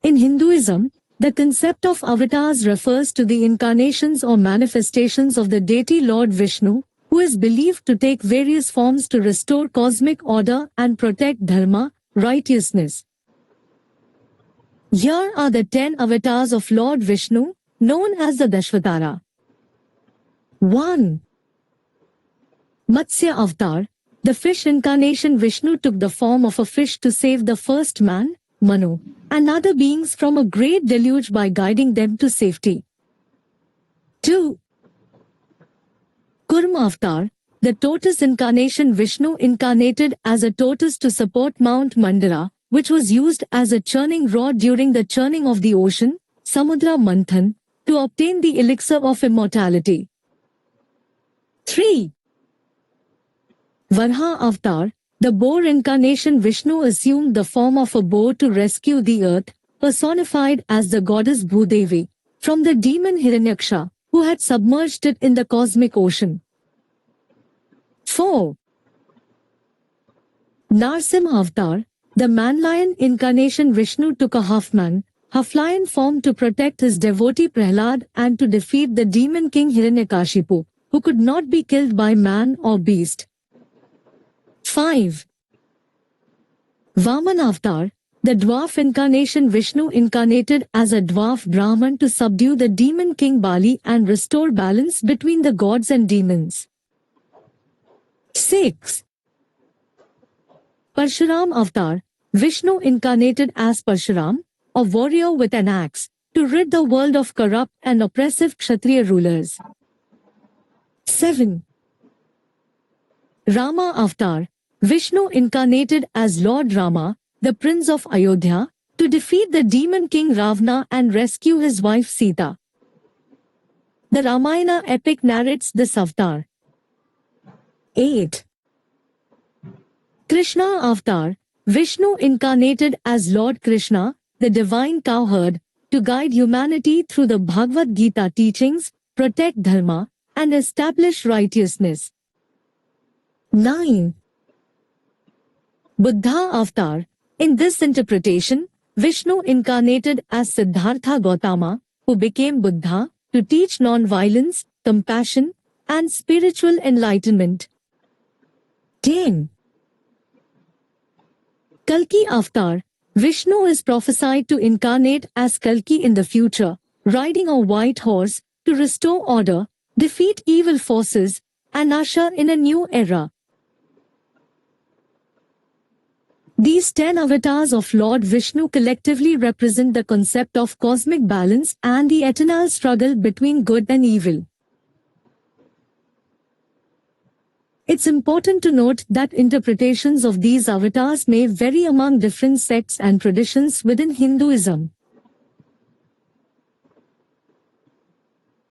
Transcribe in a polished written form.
In Hinduism, the concept of avatars refers to the incarnations or manifestations of the deity Lord Vishnu, who is believed to take various forms to restore cosmic order and protect dharma, righteousness. Here are the 10 avatars of Lord Vishnu, known as the Dashavatara. 1. Matsya Avatar. The fish incarnation. Vishnu took the form of a fish to save the first man, Manu, and other beings from a great deluge by guiding them to safety. 2. Kurma Avatar. The Tortoise Incarnation. Vishnu incarnated as a tortoise to support Mount Mandara, which was used as a churning rod during the churning of the ocean, Samudra Manthan, to obtain the elixir of immortality. 3. Varaha Avatar. The Boar Incarnation. Vishnu assumed the form of a boar to rescue the earth, personified as the goddess Bhudevi, from the demon Hiranyaksha, who had submerged it in the cosmic ocean. 4. Narsimha Avatar. The man-lion incarnation. Vishnu took a half-man, half-lion form to protect his devotee Prahlad and to defeat the demon king Hiranyakashipu, who could not be killed by man or beast. 5. Vamana Avatar. The dwarf incarnation. Vishnu incarnated as a dwarf Brahman to subdue the demon king Bali and restore balance between the gods and demons. 6. Parshuram Avatar. Vishnu incarnated as Parshuram, a warrior with an axe, to rid the world of corrupt and oppressive Kshatriya rulers. 7. Rama Avatar. Vishnu incarnated as Lord Rama, the prince of Ayodhya, to defeat the demon king Ravana and rescue his wife Sita. The Ramayana epic narrates this avatar. 8. Krishna Avatar. Vishnu incarnated as Lord Krishna, the divine cowherd, to guide humanity through the Bhagavad Gita teachings, protect dharma, and establish righteousness. 9. Buddha Avatar. In this interpretation, Vishnu incarnated as Siddhartha Gautama, who became Buddha, to teach non-violence, compassion, and spiritual enlightenment. 10. Kalki Avatar. Vishnu is prophesied to incarnate as Kalki in the future, riding a white horse, to restore order, defeat evil forces, and usher in a new era. These 10 avatars of Lord Vishnu collectively represent the concept of cosmic balance and the eternal struggle between good and evil. It's important to note that interpretations of these avatars may vary among different sects and traditions within Hinduism.